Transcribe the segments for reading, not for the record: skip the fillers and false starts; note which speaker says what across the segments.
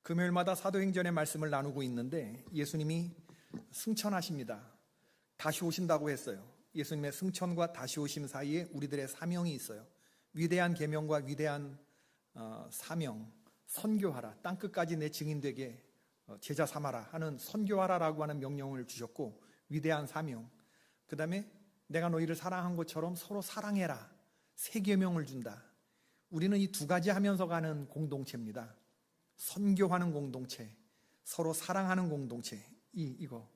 Speaker 1: 금요일마다 사도행전의 말씀을 나누고 있는데 예수님이 승천하십니다. 다시 오신다고 했어요. 예수님의 승천과 다시 오심 사이에 우리들의 사명이 있어요. 위대한 계명과 위대한 사명, 선교하라, 땅끝까지 내 증인되게 제자 삼아라 하는 선교하라라고 하는 명령을 주셨고, 위대한 사명, 그 다음에 내가 너희를 사랑한 것처럼 서로 사랑해라, 새 계명을 준다. 우리는 이 두 가지 하면서 가는 공동체입니다. 선교하는 공동체, 서로 사랑하는 공동체. 이거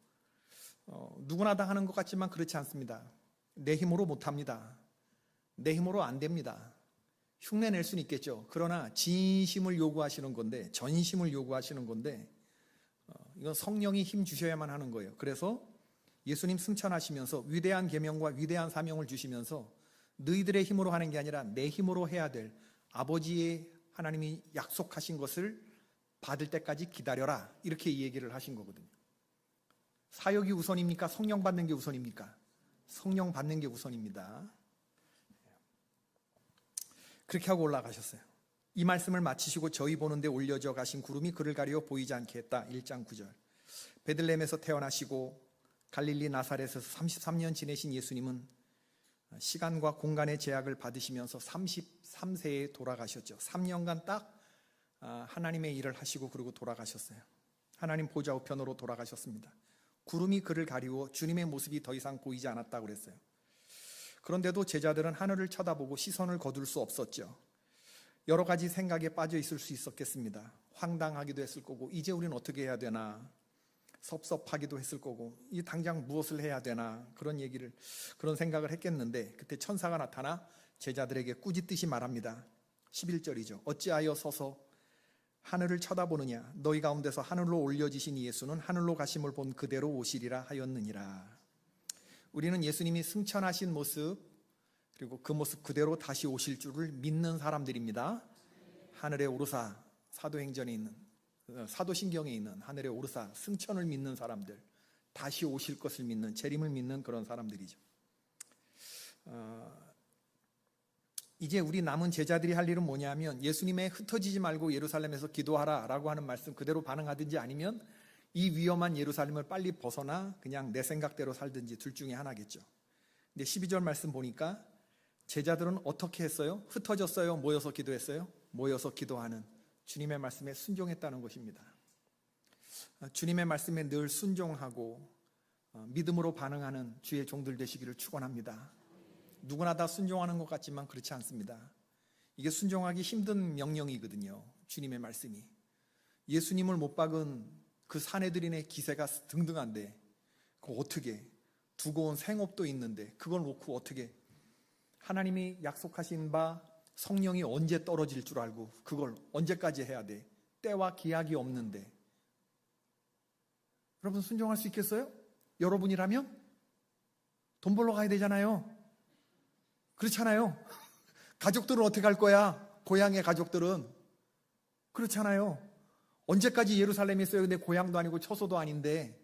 Speaker 1: 누구나 다 하는 것 같지만 그렇지 않습니다. 내 힘으로 못합니다. 내 힘으로 안 됩니다. 흉내 낼 수는 있겠죠. 그러나 진심을 요구하시는 건데, 전심을 요구하시는 건데, 이건 성령이 힘 주셔야만 하는 거예요. 그래서 예수님 승천하시면서 위대한 계명과 위대한 사명을 주시면서 너희들의 힘으로 하는 게 아니라 내 힘으로 해야 될, 아버지의 하나님이 약속하신 것을 받을 때까지 기다려라, 이렇게 이 얘기를 하신 거거든요. 사역이 우선입니까? 성령 받는 게 우선입니까? 성령 받는 게 우선입니다. 그렇게 하고 올라가셨어요. 이 말씀을 마치시고 저희 보는데 올려져 가신 구름이 그를 가리워 보이지 않게 했다. 1장 9절. 베들레헴에서 태어나시고 갈릴리 나사렛에서 33년 지내신 예수님은 시간과 공간의 제약을 받으시면서 33세에 돌아가셨죠. 3년간 딱 하나님의 일을 하시고 그러고 돌아가셨어요. 하나님 보좌 우편으로 돌아가셨습니다. 구름이 그를 가리워 주님의 모습이 더 이상 보이지 않았다고 그랬어요. 그런데도 제자들은 하늘을 쳐다보고 시선을 거둘 수 없었죠. 여러 가지 생각에 빠져 있을 수 있었겠습니다. 황당하기도 했을 거고, 이제 우리는 어떻게 해야 되나, 섭섭하기도 했을 거고, 이 당장 무엇을 해야 되나, 그런 생각을 했겠는데, 그때 천사가 나타나 제자들에게 꾸짖듯이 말합니다. 11절이죠. 어찌하여 서서 하늘을 쳐다보느냐, 너희 가운데서 하늘로 올려지신 예수는 하늘로 가심을 본 그대로 오시리라 하였느니라. 우리는 예수님이 승천하신 모습, 그리고 그 모습 그대로 다시 오실 줄을 믿는 사람들입니다. 하늘에 오르사, 사도행전에 있는, 사도신경에 있는 하늘에 오르사, 승천을 믿는 사람들, 다시 오실 것을 믿는, 재림을 믿는 그런 사람들이죠. 이제 우리 남은 제자들이 할 일은 뭐냐면, 예수님의 흩어지지 말고 예루살렘에서 기도하라 라고 하는 말씀 그대로 반응하든지, 아니면 이 위험한 예루살렘을 빨리 벗어나 그냥 내 생각대로 살든지, 둘 중에 하나겠죠. 근데 12절 말씀 보니까 제자들은 어떻게 했어요? 흩어졌어요? 모여서 기도했어요? 모여서 기도하는, 주님의 말씀에 순종했다는 것입니다. 주님의 말씀에 늘 순종하고 믿음으로 반응하는 주의 종들 되시기를 축원합니다. 누구나 다 순종하는 것 같지만 그렇지 않습니다. 이게 순종하기 힘든 명령이거든요. 주님의 말씀이. 예수님을 못 박은 그 사내들인의 기세가 등등한데, 그거 어떻게, 두고 온 생업도 있는데 그걸 놓고 어떻게, 하나님이 약속하신 바 성령이 언제 떨어질 줄 알고 그걸 언제까지 해야 돼? 때와 기약이 없는데. 여러분 순종할 수 있겠어요? 여러분이라면? 돈 벌러 가야 되잖아요. 그렇잖아요. 가족들은 어떻게 할 거야? 고향의 가족들은. 그렇잖아요. 언제까지 예루살렘에 있어요? 내 고향도 아니고 처소도 아닌데.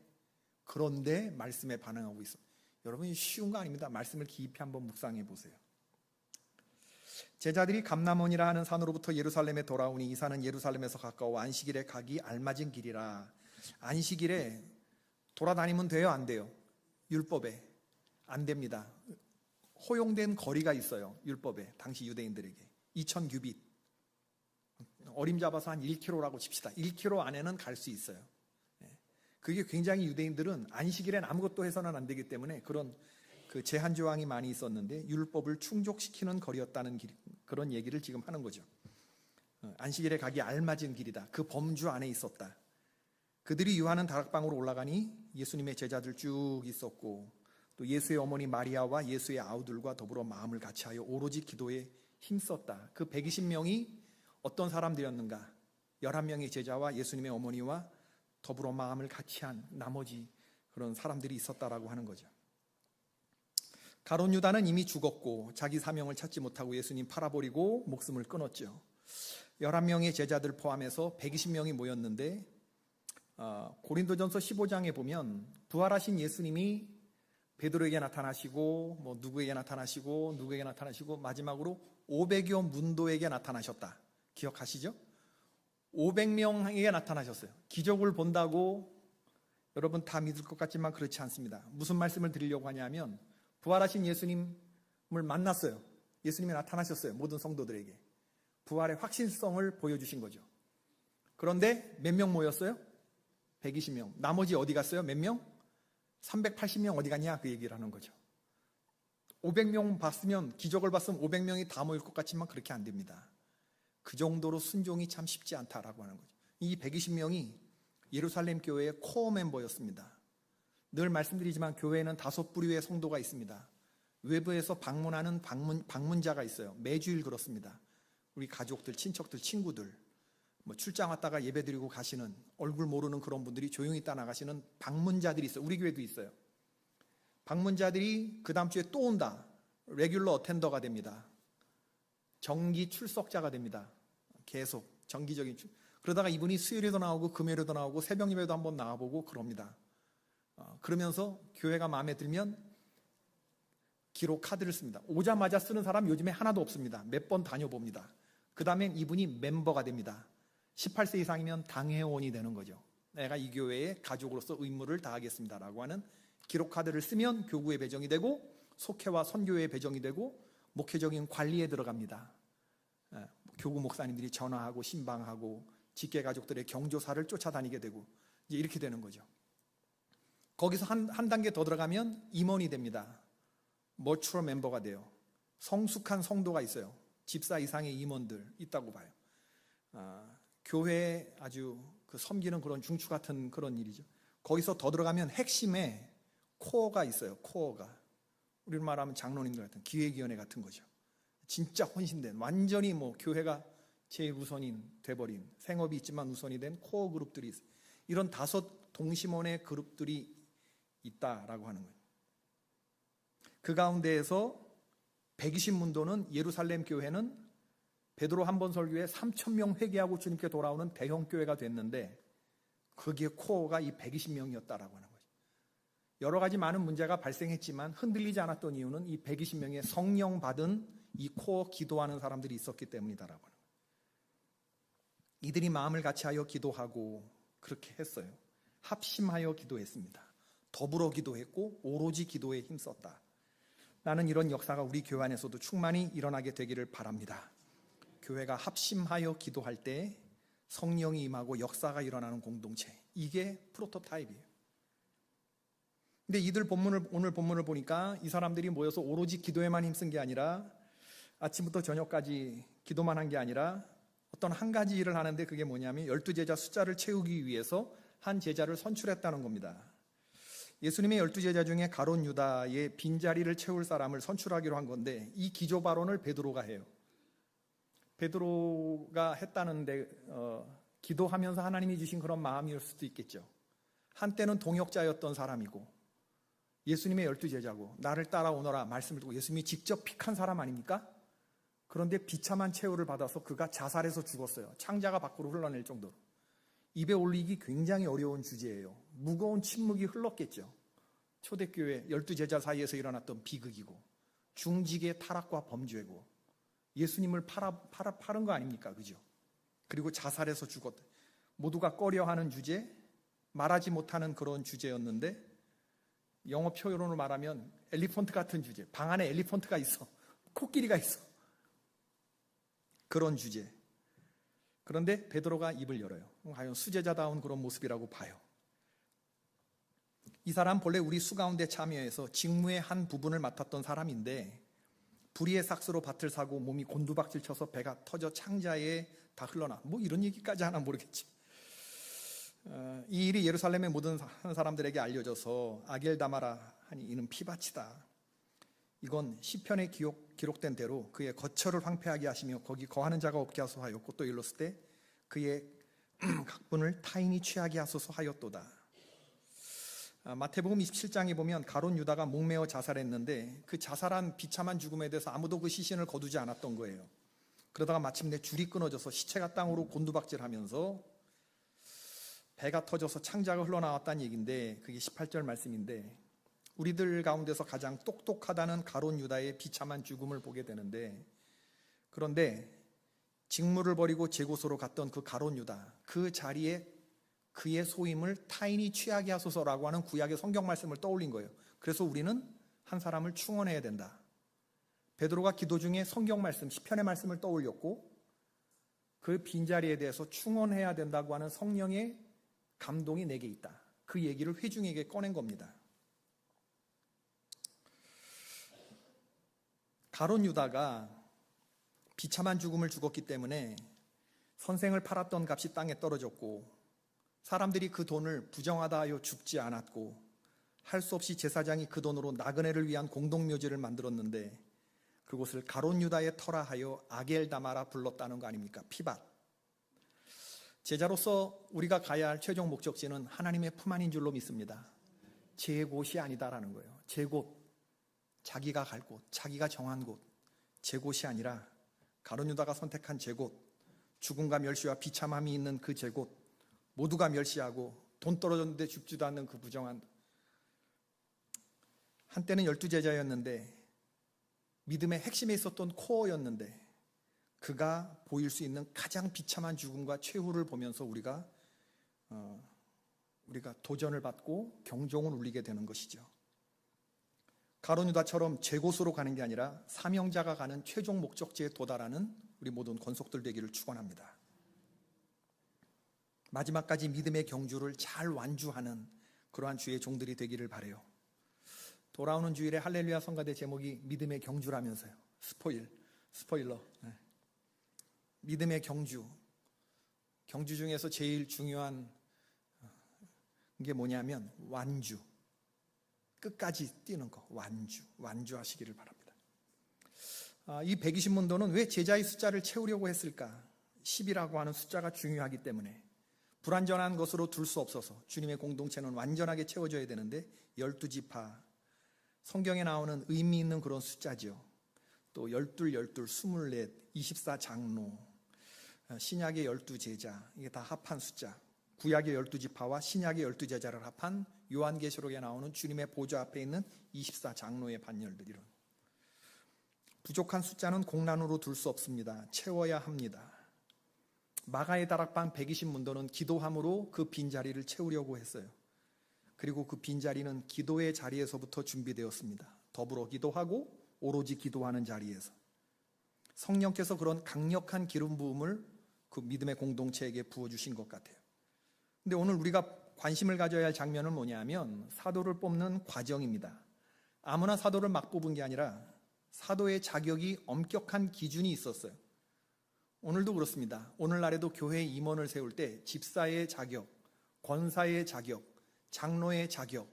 Speaker 1: 그런데 말씀에 반응하고 있어. 여러분 쉬운 거 아닙니다. 말씀을 깊이 한번 묵상해 보세요. 제자들이 감람원이라 하는 산으로부터 예루살렘에 돌아오니 이 산은 예루살렘에서 가까워 안식일에 가기 알맞은 길이라. 안식일에 돌아다니면 돼요? 안 돼요? 율법에 안 됩니다. 허용된 거리가 있어요. 율법에, 당시 유대인들에게 2000규빗, 어림잡아서 한 1km라고 칩시다. 1km 안에는 갈 수 있어요. 그게 굉장히 유대인들은 안식일엔 아무것도 해서는 안 되기 때문에 그런 그 제한 조항이 많이 있었는데, 율법을 충족시키는 거리였다는 그런 얘기를 지금 하는 거죠. 안식일에 가기 알맞은 길이다. 그 범주 안에 있었다. 그들이 유하는 다락방으로 올라가니 예수님의 제자들 쭉 있었고, 또 예수의 어머니 마리아와 예수의 아우들과 더불어 마음을 같이하여 오로지 기도에 힘썼다. 그 120명이 어떤 사람들이었는가? 11명의 제자와 예수님의 어머니와 더불어 마음을 같이한 나머지 그런 사람들이 있었다라고 하는 거죠. 가룟 유다는 이미 죽었고 자기 사명을 찾지 못하고 예수님 팔아버리고 목숨을 끊었죠. 11명의 제자들 포함해서 120명이 모였는데, 고린도전서 15장에 보면 부활하신 예수님이 베드로에게 나타나시고 누구에게 나타나시고 마지막으로 500여 문도에게 나타나셨다. 기억하시죠? 500명에게 나타나셨어요. 기적을 본다고 여러분 다 믿을 것 같지만 그렇지 않습니다. 무슨 말씀을 드리려고 하냐면 부활하신 예수님을 만났어요. 예수님이 나타나셨어요. 모든 성도들에게. 부활의 확실성을 보여주신 거죠. 그런데 몇 명 모였어요? 120명. 나머지 어디 갔어요? 몇 명? 380명 어디 갔냐? 그 얘기를 하는 거죠. 500명 봤으면, 기적을 봤으면 500명이 다 모일 것 같지만 그렇게 안 됩니다. 그 정도로 순종이 참 쉽지 않다라고 하는 거죠. 이 120명이 예루살렘 교회의 코어 멤버였습니다. 늘 말씀드리지만 교회에는 5부류의 성도가 있습니다. 외부에서 방문하는 방문자가 있어요. 매주일 그렇습니다. 우리 가족들, 친척들, 친구들, 출장 왔다가 예배드리고 가시는, 얼굴 모르는 그런 분들이 조용히 있다 나가시는 방문자들이 있어요. 우리 교회도 있어요. 방문자들이 그 다음 주에 또 온다. 레귤러 어텐더가 됩니다. 정기 출석자가 됩니다. 계속 정기적인 그러다가 이분이 수요일에도 나오고 금요일에도 나오고 새벽 예배도 한번 나와보고 그럽니다. 그러면서 교회가 마음에 들면 기록 카드를 씁니다. 오자마자 쓰는 사람 요즘에 하나도 없습니다. 몇 번 다녀봅니다. 그 다음엔 이분이 멤버가 됩니다. 18세 이상이면 당회원이 되는 거죠. 내가 이 교회의 가족으로서 의무를 다하겠습니다라고 하는 기록 카드를 쓰면 교구에 배정이 되고 속회와 선교회에 배정이 되고 목회적인 관리에 들어갑니다. 교구 목사님들이 전화하고 신방하고 직계 가족들의 경조사를 쫓아다니게 되고 이제 이렇게 되는 거죠. 거기서 한 단계 더 들어가면 임원이 됩니다. 머추어 멤버가 돼요. 성숙한 성도가 있어요. 집사 이상의 임원들 있다고 봐요. 교회에 아주 섬기는 그런 중추 같은 그런 일이죠. 거기서 더 들어가면 핵심에 코어가 있어요. 코어가. 우리로 말하면 장로님들 같은 기획위원회 같은 거죠. 진짜 헌신된, 완전히 교회가 제일 우선인 돼버린, 생업이 있지만 우선이 된 코어 그룹들이 있어요. 이런 5 동심원의 그룹들이 있다라고 하는 거예요. 그 가운데에서 120문도는 예루살렘 교회는 베드로 한 번 설교에 3,000명 회개하고 주님께 돌아오는 대형 교회가 됐는데 거기에 코어가 이 120명이었다라고 하는 거죠. 여러 가지 많은 문제가 발생했지만 흔들리지 않았던 이유는 이 120명의 성령 받은 이 코어 기도하는 사람들이 있었기 때문이다라고 하는 거예요. 이들이 마음을 같이하여 기도하고 그렇게 했어요. 합심하여 기도했습니다. 더불어 기도했고 오로지 기도에 힘썼다. 나는 이런 역사가 우리 교회 안에서도 충만히 일어나게 되기를 바랍니다. 교회가 합심하여 기도할 때 성령이 임하고 역사가 일어나는 공동체, 이게 프로토타입이에요. 근데 오늘 본문을 보니까 이 사람들이 모여서 오로지 기도에만 힘쓴 게 아니라 아침부터 저녁까지 기도만 한 게 아니라 어떤 한 가지 일을 하는데 그게 뭐냐면 12제자 숫자를 채우기 위해서 한 제자를 선출했다는 겁니다. 예수님의 12제자 중에 가룟 유다의 빈자리를 채울 사람을 선출하기로 한 건데 이 기조 발언을 베드로가 해요. 베드로가 했다는데 기도하면서 하나님이 주신 그런 마음일 수도 있겠죠. 한때는 동역자였던 사람이고 예수님의 12제자고 나를 따라오너라 말씀을 듣고 예수님이 직접 픽한 사람 아닙니까? 그런데 비참한 최후를 받아서 그가 자살해서 죽었어요. 창자가 밖으로 흘러낼 정도로. 입에 올리기 굉장히 어려운 주제예요. 무거운 침묵이 흘렀겠죠. 초대교회 12제자 사이에서 일어났던 비극이고 중직의 타락과 범죄고 예수님을 팔은 거 아닙니까? 그죠? 그리고 자살해서 죽었다. 모두가 꺼려하는 주제, 말하지 못하는 그런 주제였는데 영어 표현으로 말하면 엘리펀트 같은 주제. 방 안에 엘리펀트가 있어. 코끼리가 있어. 그런 주제. 그런데 베드로가 입을 열어요. 과연 수제자다운 그런 모습이라고 봐요. 이 사람 본래 우리 수 가운데 참여해서 직무의 한 부분을 맡았던 사람인데 불의의 삭스로 밭을 사고 몸이 곤두박질 쳐서 배가 터져 창자에 다 흘러나. 이런 얘기까지 하나 모르겠지. 이 일이 예루살렘의 모든 사람들에게 알려져서 아겔다마라 하니 이는 피바치다. 이건 시편에 기록된 대로 그의 거처를 황폐하게 하시며 거기 거하는 자가 없게 하소서 하였고 또 일렀을 때 그의 각분을 타인이 취하게 하소서 하였도다. 마태복음 27장에 보면 가룟 유다가 목매어 자살했는데 그 자살한 비참한 죽음에 대해서 아무도 그 시신을 거두지 않았던 거예요. 그러다가 마침내 줄이 끊어져서 시체가 땅으로 곤두박질하면서 배가 터져서 창자가 흘러나왔다는 얘기인데 그게 18절 말씀인데 우리들 가운데서 가장 똑똑하다는 가룟 유다의 비참한 죽음을 보게 되는데 그런데 직무를 버리고 제곳으로 갔던 그 가룟 유다, 그 자리에 그의 소임을 타인이 취하게 하소서라고 하는 구약의 성경 말씀을 떠올린 거예요. 그래서 우리는 한 사람을 충원해야 된다. 베드로가 기도 중에 성경 말씀, 시편의 말씀을 떠올렸고 그 빈자리에 대해서 충원해야 된다고 하는 성령의 감동이 내게 있다. 그 얘기를 회중에게 꺼낸 겁니다. 가룟 유다가 비참한 죽음을 죽었기 때문에 선생을 팔았던 값이 땅에 떨어졌고 사람들이 그 돈을 부정하다 하여 줍지 않았고 할 수 없이 제사장이 그 돈으로 나그네를 위한 공동묘지를 만들었는데 그곳을 가룟 유다의 터라 하여 아겔다마라 불렀다는 거 아닙니까? 피밭. 제자로서 우리가 가야 할 최종 목적지는 하나님의 품 안인 줄로 믿습니다. 제 곳이 아니다라는 거예요. 제 곳, 자기가 갈 곳, 자기가 정한 곳, 제 곳이 아니라 가룟 유다가 선택한 제 곳, 죽음과 멸시와 비참함이 있는 그 제 곳, 모두가 멸시하고 돈 떨어졌는데 죽지도 않는 그 부정한, 한때는 12제자였는데 믿음의 핵심에 있었던 코어였는데 그가 보일 수 있는 가장 비참한 죽음과 최후를 보면서 우리가 도전을 받고 경종을 울리게 되는 것이죠. 가룟 유다처럼 제 곳으로 가는 게 아니라 사명자가 가는 최종 목적지에 도달하는 우리 모든 권속들 되기를 축원합니다. 마지막까지 믿음의 경주를 잘 완주하는 그러한 주의 종들이 되기를 바라요. 돌아오는 주일에 할렐루야 성가대 제목이 믿음의 경주라면서요. 스포일러. 네. 믿음의 경주 중에서 제일 중요한 게 뭐냐면 완주, 끝까지 뛰는 거, 완주하시기를 바랍니다. 이 120문도는 왜 제자의 숫자를 채우려고 했을까? 10이라고 하는 숫자가 중요하기 때문에 불완전한 것으로 둘 수 없어서 주님의 공동체는 완전하게 채워져야 되는데 12지파, 성경에 나오는 의미 있는 그런 숫자죠. 또 12, 24, 24장로, 신약의 12제자, 이게 다 합한 숫자. 구약의 12지파와 신약의 12제자를 합한 요한계시록에 나오는 주님의 보좌 앞에 있는 24장로의 반열들. 이런 부족한 숫자는 공란으로 둘 수 없습니다. 채워야 합니다. 마가의 다락방 120문도는 기도함으로 그 빈자리를 채우려고 했어요. 그리고 그 빈자리는 기도의 자리에서부터 준비되었습니다. 더불어 기도하고 오로지 기도하는 자리에서 성령께서 그런 강력한 기름 부음을 그 믿음의 공동체에게 부어주신 것 같아요. 근데 오늘 우리가 관심을 가져야 할 장면은 뭐냐면 사도를 뽑는 과정입니다. 아무나 사도를 막 뽑은 게 아니라 사도의 자격이 엄격한 기준이 있었어요. 오늘도 그렇습니다. 오늘날에도 교회 임원을 세울 때 집사의 자격, 권사의 자격, 장로의 자격,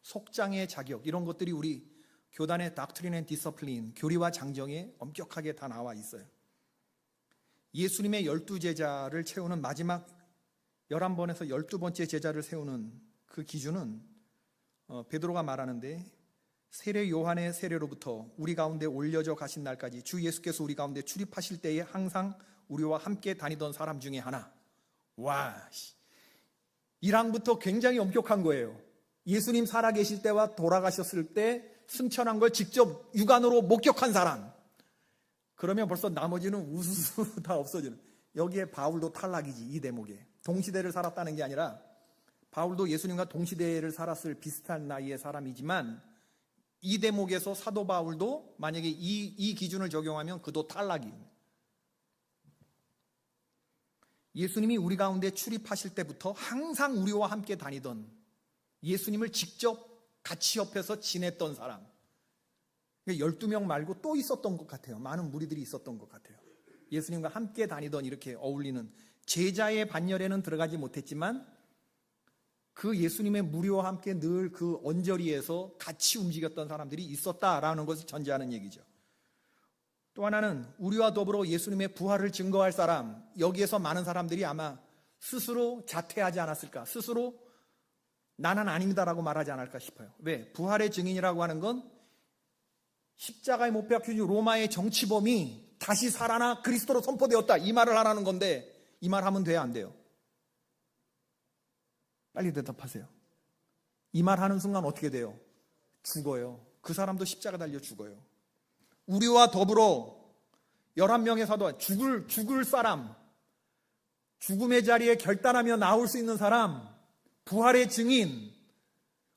Speaker 1: 속장의 자격, 이런 것들이 우리 교단의 닥트린 앤 디서플린, 교리와 장정에 엄격하게 다 나와 있어요. 예수님의 12제자를 채우는 마지막 11번에서 12번째 제자를 세우는 그 기준은 베드로가 말하는데 세례 요한의 세례로부터 우리 가운데 올려져 가신 날까지 주 예수께서 우리 가운데 출입하실 때에 항상 우리와 함께 다니던 사람 중에 하나. 와, 1항부터 굉장히 엄격한 거예요. 예수님 살아계실 때와 돌아가셨을 때 승천한 걸 직접 육안으로 목격한 사람. 그러면 벌써 나머지는 우수수 다 없어지는. 여기에 바울도 탈락이지. 이 대목에 동시대를 살았다는 게 아니라 바울도 예수님과 동시대를 살았을 비슷한 나이의 사람이지만 이 대목에서 사도 바울도 만약에 이 기준을 적용하면 그도 탈락이에요. 예수님이 우리 가운데 출입하실 때부터 항상 우리와 함께 다니던, 예수님을 직접 같이 옆에서 지냈던 사람. 12명 말고 또 있었던 것 같아요. 많은 무리들이 있었던 것 같아요. 예수님과 함께 다니던, 이렇게 어울리는 제자의 반열에는 들어가지 못했지만 그 예수님의 무리와 함께 늘 그 언저리에서 같이 움직였던 사람들이 있었다라는 것을 전제하는 얘기죠. 또 하나는 우리와 더불어 예수님의 부활을 증거할 사람. 여기에서 많은 사람들이 아마 스스로 자퇴하지 않았을까, 스스로 나는 아닙니다라고 말하지 않을까 싶어요. 왜? 부활의 증인이라고 하는 건 십자가에 못 박혀진 로마의 정치범이 다시 살아나 그리스도로 선포되었다, 이 말을 하라는 건데 이 말 하면 돼요, 안 돼요? 빨리 대답하세요. 이 말 하는 순간 어떻게 돼요? 죽어요. 그 사람도 십자가 달려 죽어요. 우리와 더불어 11명의 사도, 죽을 사람, 죽음의 자리에 결단하며 나올 수 있는 사람, 부활의 증인,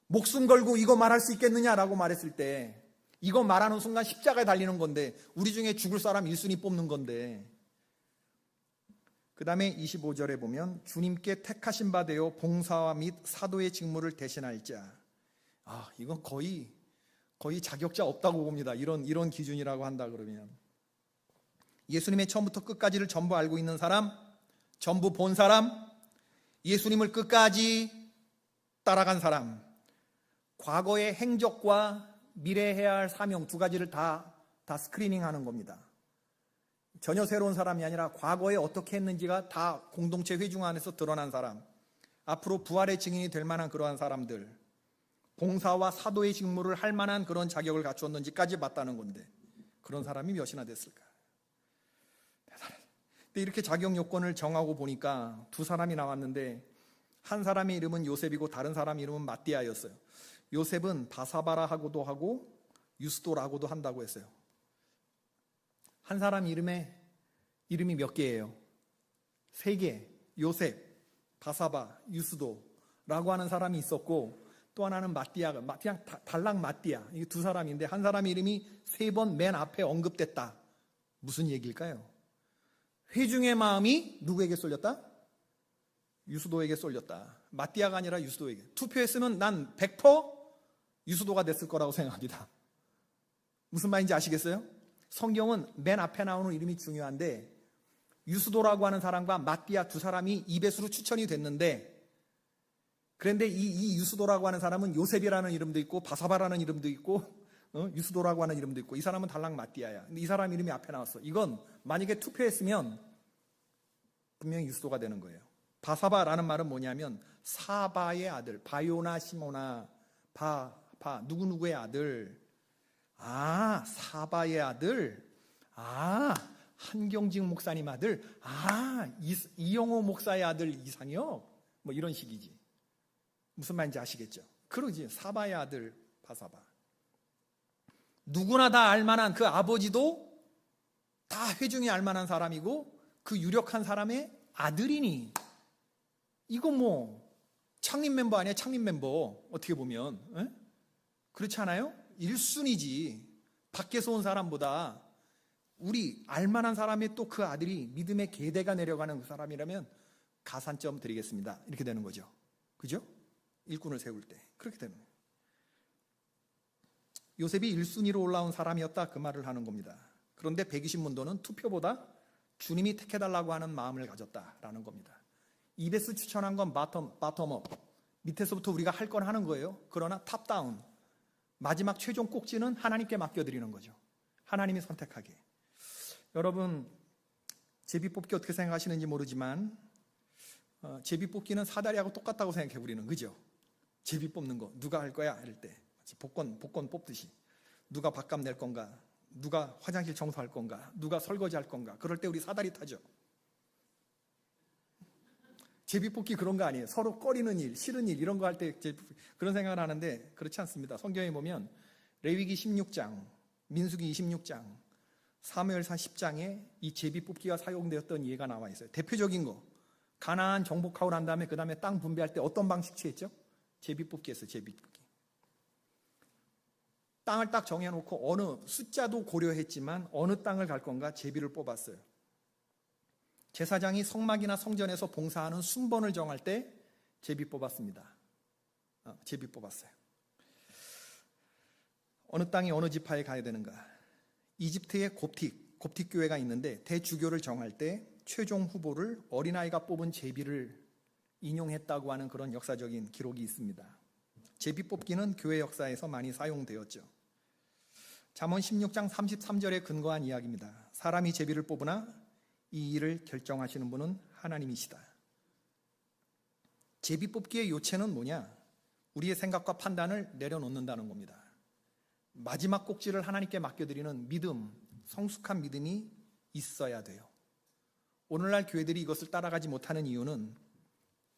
Speaker 1: 목숨 걸고 이거 말할 수 있겠느냐라고 말했을 때, 이거 말하는 순간 십자가에 달리는 건데, 우리 중에 죽을 사람 1순위 뽑는 건데, 그 다음에 25절에 보면 주님께 택하신 바 되어 봉사와 및 사도의 직무를 대신할 자. 이건 거의 자격자 없다고 봅니다. 이런 기준이라고 한다 그러면. 예수님의 처음부터 끝까지를 전부 알고 있는 사람, 전부 본 사람, 예수님을 끝까지 따라간 사람, 과거의 행적과 미래에 해야 할 사명 두 가지를 다 스크리닝하는 겁니다. 전혀 새로운 사람이 아니라 과거에 어떻게 했는지가 다 공동체 회중 안에서 드러난 사람, 앞으로 부활의 증인이 될 만한 그러한 사람들, 봉사와 사도의 직무를 할 만한 그런 자격을 갖추었는지까지 봤다는 건데, 그런 사람이 몇이나 됐을까? 근데 이렇게 자격 요건을 정하고 보니까 두 사람이 나왔는데, 한 사람의 이름은 요셉이고 다른 사람 이름은 마띠아였어요. 요셉은 바사바라하고도 하고 유스도라고도 한다고 했어요. 한 사람 이름이 몇 개예요? 3개. 요셉, 바사바, 유스도라고 하는 사람이 있었고, 또 하나는 마띠아, 달랑 마띠아. 이 두 사람인데 한 사람의 이름이 3번 맨 앞에 언급됐다. 무슨 얘기일까요? 회중의 마음이 누구에게 쏠렸다? 유스도에게 쏠렸다. 마띠아가 아니라 유스도에게. 투표했으면 난 100% 유스도가 됐을 거라고 생각합니다. 무슨 말인지 아시겠어요? 성경은 맨 앞에 나오는 이름이 중요한데, 유스도라고 하는 사람과 마띠아 두 사람이 2배수로 추천이 됐는데, 그런데 이 유스도라고 하는 사람은 요셉이라는 이름도 있고 바사바라는 이름도 있고 유스도라고 하는 이름도 있고, 이 사람은 달랑 마띠아야. 근데 이 사람 이름이 앞에 나왔어. 이건 만약에 투표했으면 분명히 유스도가 되는 거예요. 바사바라는 말은 뭐냐면 사바의 아들, 바요나 시모나, 누구누구의 아들. 사바의 아들. 한경직 목사님 아들. 이영호 목사의 아들 이상혁. 뭐 이런 식이지. 무슨 말인지 아시겠죠? 그러지. 사바의 아들 바사바. 누구나 다 알만한 그 아버지도 다 회중이 알만한 사람이고, 그 유력한 사람의 아들이니, 이거 뭐 창립 멤버 아니야? 창립 멤버. 어떻게 보면 그렇지 않아요? 1순위지. 밖에서 온 사람보다 우리 알만한 사람의 또 그 아들이 믿음의 계대가 내려가는 그 사람이라면 가산점 드리겠습니다. 이렇게 되는 거죠. 그죠? 일꾼을 세울 때 그렇게 되는 거예요. 요셉이 1순위로 올라온 사람이었다, 그 말을 하는 겁니다. 그런데 120문도는 투표보다 주님이 택해달라고 하는 마음을 가졌다라는 겁니다. 이베스 추천한 건 바텀업, 밑에서부터 우리가 할 건 하는 거예요. 그러나 탑다운, 마지막 최종 꼭지는 하나님께 맡겨드리는 거죠. 하나님이 선택하게. 여러분, 제비뽑기 어떻게 생각하시는지 모르지만 제비뽑기는 사다리하고 똑같다고 생각해, 우리는. 그죠? 제비 뽑는 거 누가 할 거야? 이럴 때 복권 뽑듯이 누가 밥값 낼 건가, 누가 화장실 청소할 건가, 누가 설거지 할 건가. 그럴 때 우리 사다리 타죠. 제비뽑기 그런 거 아니에요. 서로 꺼리는 일, 싫은 일, 이런 거 할 때 그런 생각을 하는데, 그렇지 않습니다. 성경에 보면 레위기 16장, 민수기 26장, 사무엘상 10장에 이 제비뽑기가 사용되었던 예가 나와 있어요. 대표적인 거, 가나안 정복하고 난 다음에 그 다음에 땅 분배할 때 어떤 방식 취했죠? 제비뽑기 했어요. 제비뽑기. 땅을 딱 정해놓고 어느 숫자도 고려했지만 어느 땅을 갈 건가 제비를 뽑았어요. 제사장이 성막이나 성전에서 봉사하는 순번을 정할 때 제비 뽑았습니다. 제비 뽑았어요. 어느 땅이 어느 지파에 가야 되는가. 이집트의 곱틱 교회가 있는데 대주교를 정할 때 최종 후보를 어린아이가 뽑은 제비를 인용했다고 하는 그런 역사적인 기록이 있습니다. 제비 뽑기는 교회 역사에서 많이 사용되었죠. 잠언 16장 33절에 근거한 이야기입니다. 사람이 제비를 뽑으나 이 일을 결정하시는 분은 하나님이시다. 제비 뽑기의 요체는 뭐냐? 우리의 생각과 판단을 내려놓는다는 겁니다. 마지막 꼭지를 하나님께 맡겨드리는 믿음, 성숙한 믿음이 있어야 돼요. 오늘날 교회들이 이것을 따라가지 못하는 이유는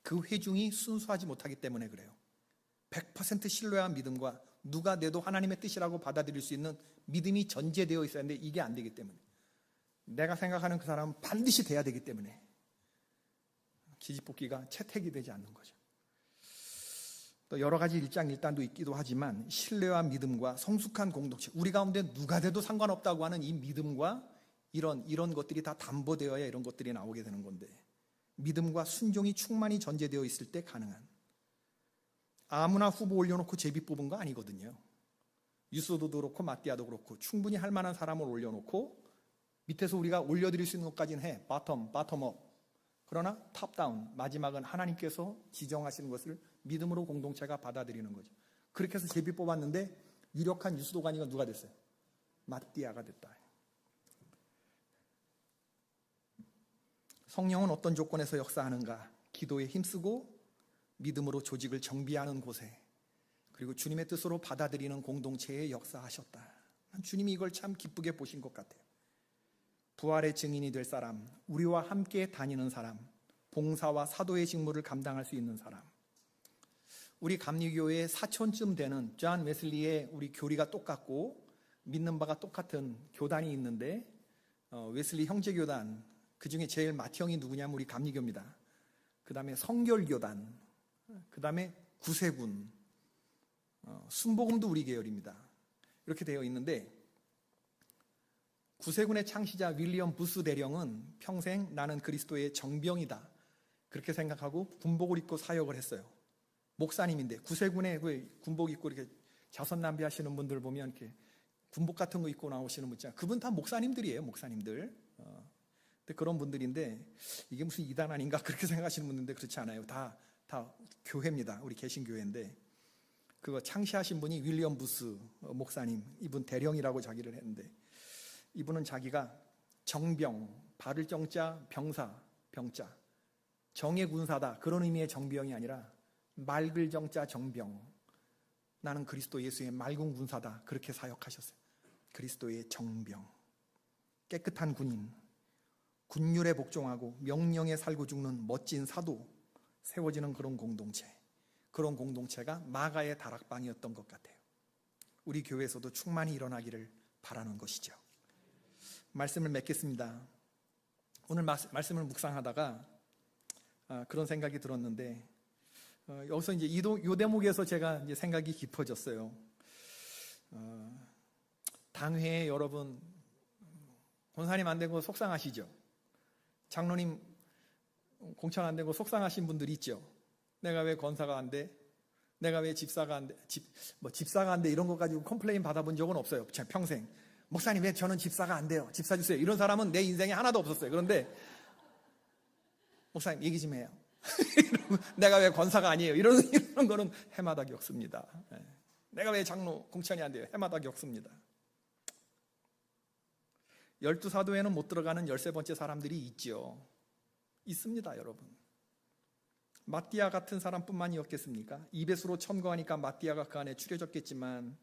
Speaker 1: 그 회중이 순수하지 못하기 때문에 그래요. 100% 신뢰한 믿음과 누가 내도 하나님의 뜻이라고 받아들일 수 있는 믿음이 전제되어 있어야 하는데 이게 안 되기 때문에 내가 생각하는 그 사람은 반드시 돼야 되기 때문에 기집복기가 채택이 되지 않는 거죠. 또 여러 가지 일장일단도 있기도 하지만 신뢰와 믿음과 성숙한 공동체, 우리 가운데 누가 돼도 상관없다고 하는 이 믿음과 이런 것들이 다 담보되어야 이런 것들이 나오게 되는 건데, 믿음과 순종이 충만히 전제되어 있을 때 가능한, 아무나 후보 올려놓고 제비 뽑은 거 아니거든요. 유소도도 그렇고 마띠아도 그렇고 충분히 할 만한 사람을 올려놓고 밑에서 우리가 올려드릴 수 있는 것까지는 해. 바텀업. 그러나 탑다운, 마지막은 하나님께서 지정하시는 것을 믿음으로 공동체가 받아들이는 거죠. 그렇게 해서 제비 뽑았는데 유력한 유수도관이가 누가 됐어요? 마띠아가 됐다. 성령은 어떤 조건에서 역사하는가? 기도에 힘쓰고 믿음으로 조직을 정비하는 곳에, 그리고 주님의 뜻으로 받아들이는 공동체에 역사하셨다. 주님이 이걸 참 기쁘게 보신 것 같아요. 부활의 증인이 될 사람, 우리와 함께 다니는 사람, 봉사와 사도의 직무를 감당할 수 있는 사람. 우리 감리교회의 사촌쯤 되는 존 웨슬리의 우리 교리가 똑같고 믿는 바가 똑같은 교단이 있는데, 웨슬리 형제교단, 그 중에 제일 맏형이 누구냐면 우리 감리교입니다. 그 다음에 성결교단, 그 다음에 구세군, 순복음도 우리 계열입니다. 이렇게 되어 있는데, 구세군의 창시자 윌리엄 부스 대령은 평생 나는 그리스도의 정병이다 그렇게 생각하고 군복을 입고 사역을 했어요. 목사님인데 구세군의 군복 입고 이렇게 자선 낭비하시는 분들 보면 이렇게 군복 같은 거 입고 나오시는 분 있잖아요. 그분 다 목사님들이에요. 목사님들. 근데 그런 분들인데 이게 무슨 이단 아닌가 그렇게 생각하시는 분들인데 그렇지 않아요. 다 교회입니다. 우리 개신교회인데, 그거 창시하신 분이 윌리엄 부스 목사님, 이분 대령이라고 자기를 했는데, 이분은 자기가 정병, 바를 정자, 병사, 병자, 정의 군사다 그런 의미의 정병이 아니라 맑을 정자 정병, 나는 그리스도 예수의 맑은 군사다 그렇게 사역하셨어요. 그리스도의 정병, 깨끗한 군인, 군율에 복종하고 명령에 살고 죽는 멋진 사도 세워지는 그런 공동체, 그런 공동체가 마가의 다락방이었던 것 같아요. 우리 교회에서도 충만히 일어나기를 바라는 것이죠. 말씀을 맺겠습니다. 오늘 말씀을 묵상하다가 그런 생각이 들었는데, 여기서 이제 이 대목에서 제가 이제 생각이 깊어졌어요. 당회에 여러분 권사님 안 되고 속상하시죠? 장로님 공천 안 되고 속상하신 분들이 있죠. 내가 왜 권사가 안 돼? 내가 왜 집사가 안 돼? 집사가 안 돼? 이런 거 가지고 컴플레인 받아본 적은 없어요. 제 평생. 목사님 왜 저는 집사가 안 돼요? 집사 주세요. 이런 사람은 내 인생에 하나도 없었어요. 그런데 목사님 얘기 좀 해요. 내가 왜 권사가 아니에요? 이런 거는 해마다 겪습니다. 내가 왜 장로 공천이 안 돼요? 해마다 겪습니다. 12사도에는 못 들어가는 13번째 사람들이 있죠. 있습니다, 여러분. 마띠아 같은 사람뿐만이었겠습니까? 이베스로 첨거하니까 마띠아가 그 안에 추려졌겠지만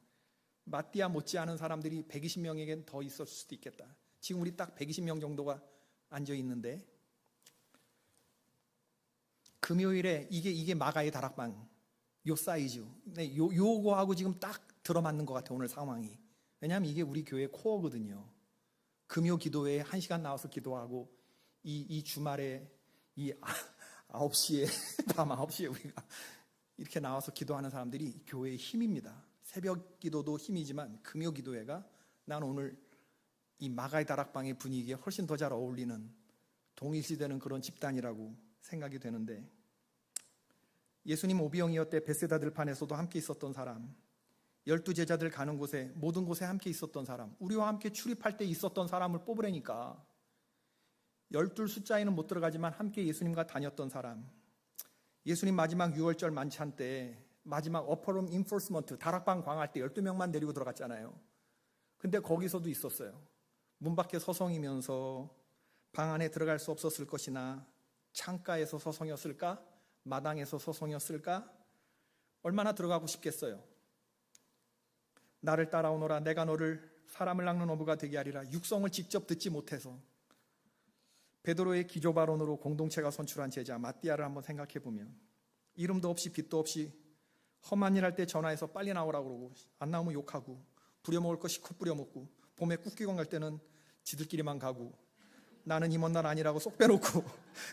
Speaker 1: 마띠아 못지않은 사람들이 120명에겐 더 있었을 수도 있겠다. 지금 우리 딱 120명 정도가 앉아 있는데, 금요일에 이게 마가의 다락방 요 사이즈, 요거하고 지금 딱 들어맞는 것 같아요. 오늘 상황이. 왜냐하면 이게 우리 교회 코어거든요. 금요 기도회에 1시간 나와서 기도하고 이 주말에 이 9시에 밤 9시에 우리가 이렇게 나와서 기도하는 사람들이 교회의 힘입니다. 새벽 기도도 힘이지만 금요 기도회가 난 오늘 이 마가의 다락방의 분위기에 훨씬 더 잘 어울리는 동일시되는 그런 집단이라고 생각이 되는데, 예수님 오비영이어 때 베세다 들판에서도 함께 있었던 사람, 12제자들 가는 곳에 모든 곳에 함께 있었던 사람, 우리와 함께 출입할 때 있었던 사람을 뽑으라니까. 12 숫자에는 못 들어가지만 함께 예수님과 다녔던 사람, 예수님 마지막 6월절 만찬 때 마지막 어퍼룸 인포스먼트 다락방 광할 때 12명만 데리고 들어갔잖아요. 근데 거기서도 있었어요. 문 밖에 서성이면서 방 안에 들어갈 수 없었을 것이나 창가에서 서성였을까? 마당에서 서성였을까? 얼마나 들어가고 싶겠어요. 나를 따라오너라, 내가 너를 사람을 낚는 어부가 되게 하리라. 육성을 직접 듣지 못해서 베드로의 기조발언으로 공동체가 선출한 제자 마띠아를 한번 생각해 보면, 이름도 없이 빛도 없이 험한 일 할 때 전화해서 빨리 나오라고 그러고 안 나오면 욕하고, 부려먹을 거 실컷 부려먹고, 봄에 국기관 갈 때는 지들끼리만 가고, 나는 임원 날 아니라고 쏙 빼놓고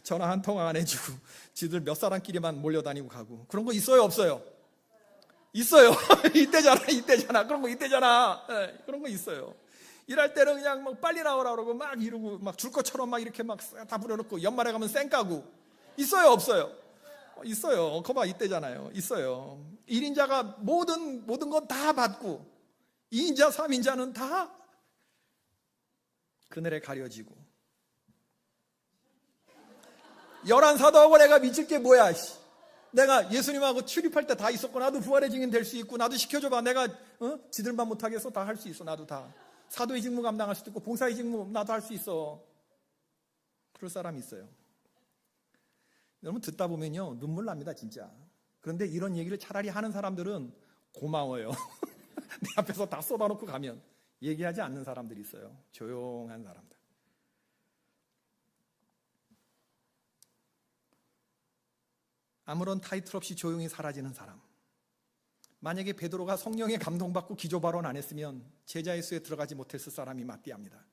Speaker 1: 전화 한 통화 안 해주고 지들 몇 사람끼리만 몰려다니고 가고. 그런 거 있어요, 없어요? 있어요. 이때잖아. 그런 거 이때잖아. 네, 그런 거 있어요. 일할 때는 그냥 막 빨리 나오라 그러고 막 이러고 막 줄 것처럼 막 이렇게 막 다 부려놓고 연말에 가면 쌩 까고. 있어요, 없어요? 있어요. 거봐, 이때잖아요. 있어요. 1인자가 모든 건 다 받고 2인자, 3인자는 다 그늘에 가려지고. 11사도하고 내가 미칠 게 뭐야. 내가 예수님하고 출입할 때 다 있었고 나도 부활의 증인 될 수 있고 나도 시켜줘봐. 내가 지들만 못하겠어? 다 할 수 있어. 나도 다. 사도의 직무 감당할 수도 있고 봉사의 직무 나도 할 수 있어. 그럴 사람이 있어요. 여러분 듣다 보면요 눈물 납니다 진짜. 그런데 이런 얘기를 차라리 하는 사람들은 고마워요. 내 앞에서 다 쏟아놓고 가면 얘기하지 않는 사람들이 있어요. 조용한 사람들. 아무런 타이틀 없이 조용히 사라지는 사람. 만약에 베드로가 성령에 감동받고 기조 발언 안 했으면 제자의 수에 들어가지 못했을 사람이 마띠아입니다.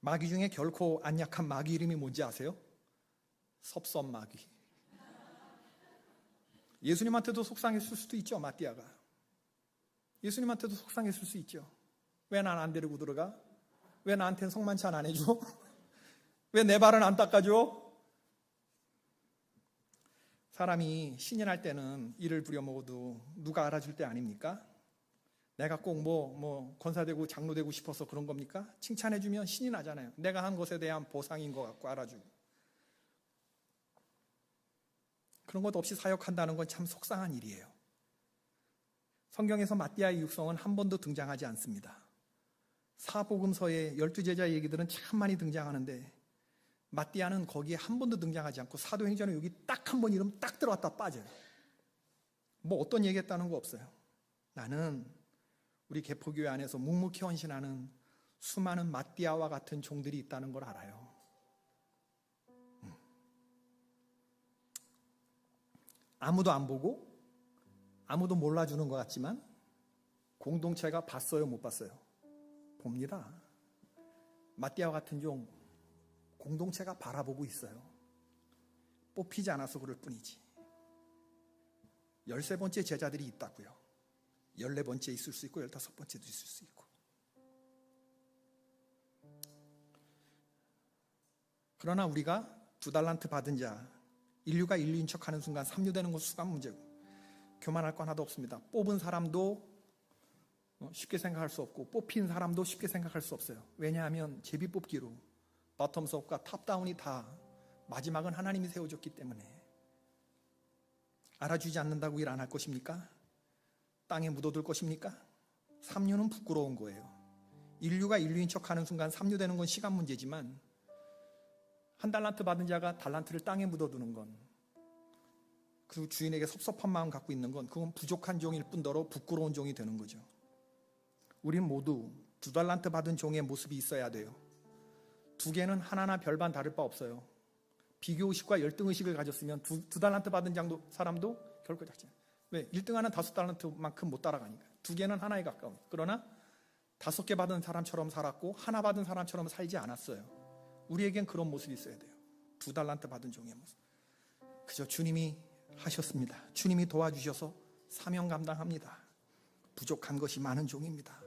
Speaker 1: 마귀 중에 결코 안 약한 마귀 이름이 뭔지 아세요? 섭섭마귀. 예수님한테도 속상했을 수도 있죠. 마띠아가 예수님한테도 속상했을 수 있죠. 왜 난 안 데리고 들어가? 왜 나한테는 성만찬 안 해줘? 왜 내 발은 안 닦아줘? 사람이 신이 날 때는 이를 부려먹어도 누가 알아줄 때 아닙니까? 내가 꼭 뭐 권사되고 장로되고 싶어서 그런 겁니까? 칭찬해주면 신이 나잖아요. 내가 한 것에 대한 보상인 것 같고 알아주고. 그런 것 없이 사역한다는 건 참 속상한 일이에요. 성경에서 마띠아의 육성은 한 번도 등장하지 않습니다. 사복음서의 12제자의 얘기들은 참 많이 등장하는데 마띠아는 거기에 한 번도 등장하지 않고 사도행전에 여기 딱 한 번 이름 딱 들어왔다 빠져요. 뭐 어떤 얘기했다는 거 없어요. 나는 우리 개포교회 안에서 묵묵히 헌신하는 수많은 마띠아와 같은 종들이 있다는 걸 알아요. 아무도 안 보고 아무도 몰라주는 것 같지만 공동체가 봤어요, 못 봤어요? 봅니다. 마띠아와 같은 종 공동체가 바라보고 있어요. 뽑히지 않아서 그럴 뿐이지. 13번째 제자들이 있다고요. 14번째 있을 수 있고 15번째도 있을 수 있고. 그러나 우리가 2달란트 받은 자, 인류가 인류인 척하는 순간 삼류되는 건 수감 문제고 교만할 거 하나도 없습니다. 뽑은 사람도 쉽게 생각할 수 없고 뽑힌 사람도 쉽게 생각할 수 없어요. 왜냐하면 제비 뽑기로 바텀스업과 탑다운이 다 마지막은 하나님이 세워줬기 때문에. 알아주지 않는다고 일 안 할 것입니까? 땅에 묻어둘 것입니까? 삼류는 부끄러운 거예요. 인류가 인류인 척하는 순간 삼류되는 건 시간 문제지만 1달란트 받은 자가 달란트를 땅에 묻어두는 건, 그 주인에게 섭섭한 마음 갖고 있는 건, 그건 부족한 종일 뿐더러 부끄러운 종이 되는 거죠. 우리는 모두 2달란트 받은 종의 모습이 있어야 돼요. 2개는 하나나 별반 다를 바 없어요. 비교의식과 열등의식을 가졌으면 2달란트 받은 사람도 결코 작지 않아요. 왜? 1등하는 5달란트만큼 못 따라가니까. 2개는 하나에 가까워요. 그러나 5개 받은 사람처럼 살았고 하나 받은 사람처럼 살지 않았어요. 우리에겐 그런 모습이 있어야 돼요. 2달란트 받은 종의 모습. 그저 주님이 하셨습니다. 주님이 도와주셔서 사명 감당합니다. 부족한 것이 많은 종입니다.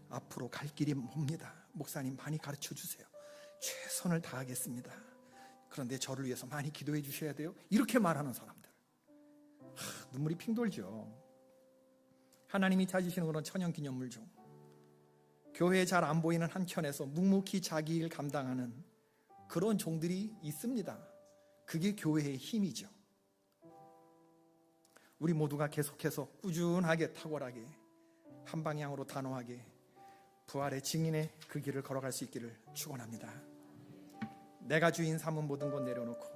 Speaker 1: 앞으로 갈 길이 멉니다. 목사님 많이 가르쳐 주세요. 최선을 다하겠습니다. 그런데 저를 위해서 많이 기도해 주셔야 돼요. 이렇게 말하는 사람들, 눈물이 핑 돌죠. 하나님이 찾으시는 그런 천연기념물 종, 교회에 잘 안 보이는 한켠에서 묵묵히 자기 일 감당하는 그런 종들이 있습니다. 그게 교회의 힘이죠. 우리 모두가 계속해서 꾸준하게 탁월하게 한 방향으로 단호하게 부활의 증인의 그 길을 걸어갈 수 있기를 축원합니다. 내가 주인 삼은 모든 것 내려놓고,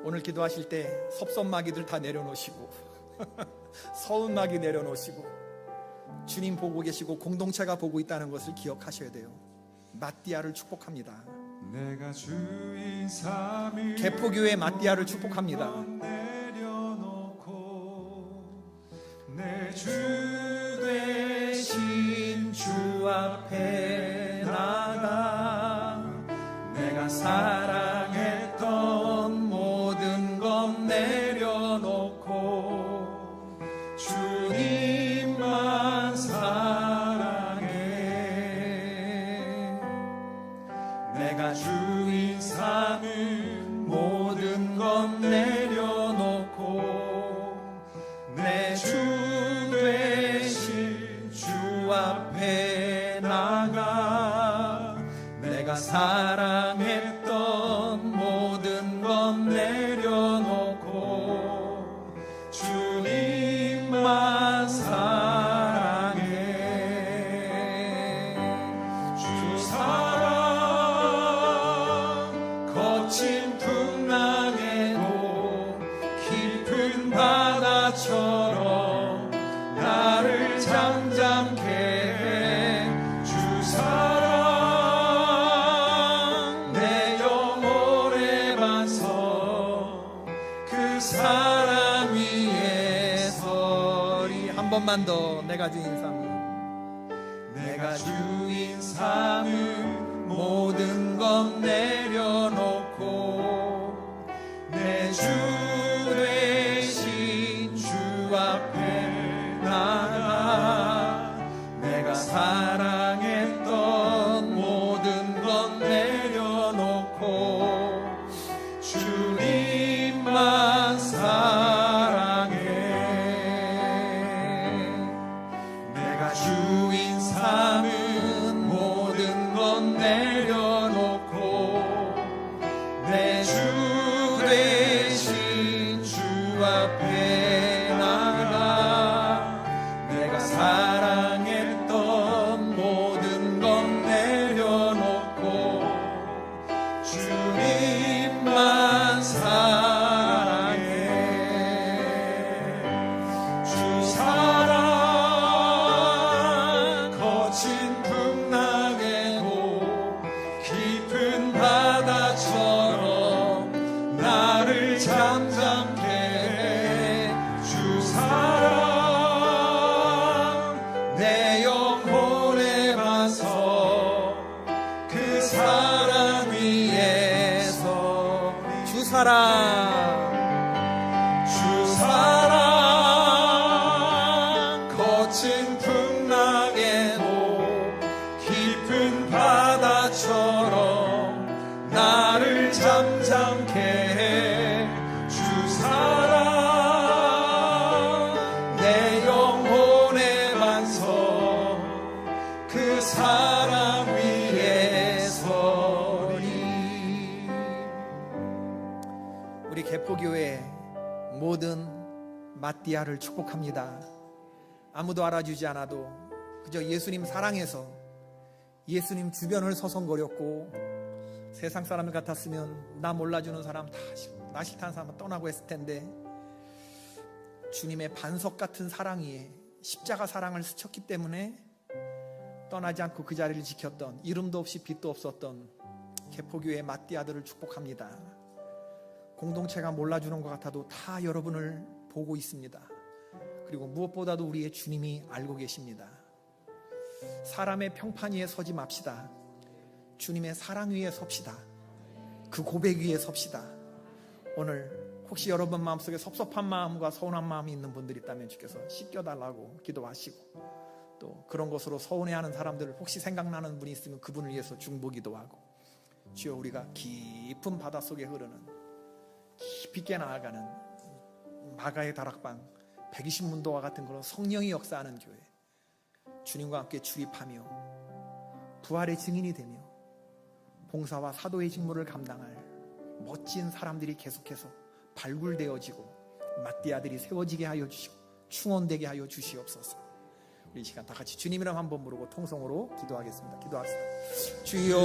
Speaker 1: 오늘 기도하실 때 섭섭마귀들 다 내려놓으시고 서운마귀 내려놓으시고 주님 보고 계시고 공동체가 보고 있다는 것을 기억하셔야 돼요. 마띠아를 축복합니다.
Speaker 2: 내가 주인 삼위
Speaker 1: 개포교회 마띠아를 축복합니다.
Speaker 2: 내려놓고 내 주
Speaker 1: 대신 주 앞에 거친 풍랑에도 깊은 바다처럼 나를 잠잠케 해 주 사랑 내 영혼에 반석 그 사랑 위에 서리. 한 번만 더. 내가 주인 삼은 내가 주인 삼은 모든 것 내려놓고 내 주 되신 주 앞에 나가 내가 사랑했던 모든 것 내려놓고 주님만 사랑해. 내가 주인 삼은 모든 것 내려놓고 내 주 되신 주 앞에 나가 내가 사랑했던 모든 것 내려놓고 주님만 사랑해. 주 사랑 거친 풍랑에도 깊은 바다처럼 나를 잠잠케 해. 주 사랑 내 영혼에 반석 그 사랑 위에서 주 사랑 주 사랑 거친 풍랑에도 깊은 바다처럼 나를 잠잠케 해. 주 사랑 내 영혼에 반석 그 사랑 위에 서리. 우리 개포교회 모든 마띠아를 축복합니다. 아무도 알아주지 않아도 그저 예수님 사랑해서 예수님 주변을 서성거렸고 세상 사람을 같았으면 나 몰라주는 사람 다 나 싫다는 사람은 떠나고 했을 텐데 주님의 반석 같은 사랑 위에 십자가 사랑을 스쳤기 때문에 떠나지 않고 그 자리를 지켰던 이름도 없이 빛도 없었던 개포교회 마띠아들을 축복합니다. 공동체가 몰라주는 것 같아도 다 여러분을 보고 있습니다. 그리고 무엇보다도 우리의 주님이 알고 계십니다. 사람의 평판 위에 서지 맙시다. 주님의 사랑 위에 섭시다. 그 고백 위에 섭시다. 오늘 혹시 여러분 마음속에 섭섭한 마음과 서운한 마음이 있는 분들이 있다면 주께서 씻겨달라고 기도하시고 또 그런 것으로 서운해하는 사람들 혹시 생각나는 분이 있으면 그분을 위해서 중보기도 하고 주여 우리가 깊은 바닷속에 흐르는 깊이 있게 나아가는 마가의 다락방 120문도와 같은 그런 성령이 역사하는 교회 주님과 함께 출입하며 부활의 증인이 되며 봉사와 사도의 직무를 감당할 멋진 사람들이 계속해서 발굴되어지고 마띠아들이 세워지게 하여 주시고 충원되게 하여 주시옵소서. 우리 이 시간 다 같이 주님 이름 한번 부르고 통성으로 기도하겠습니다. 기도합시다. 주여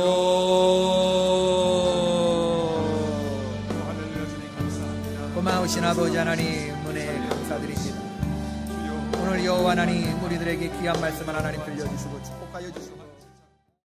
Speaker 1: 고마우신 아버지 하나님 은혜 감사드립니다. 오늘 여호와 하나님 우리들에게 귀한 말씀을 하나님 들려주시고 축복하여 주시고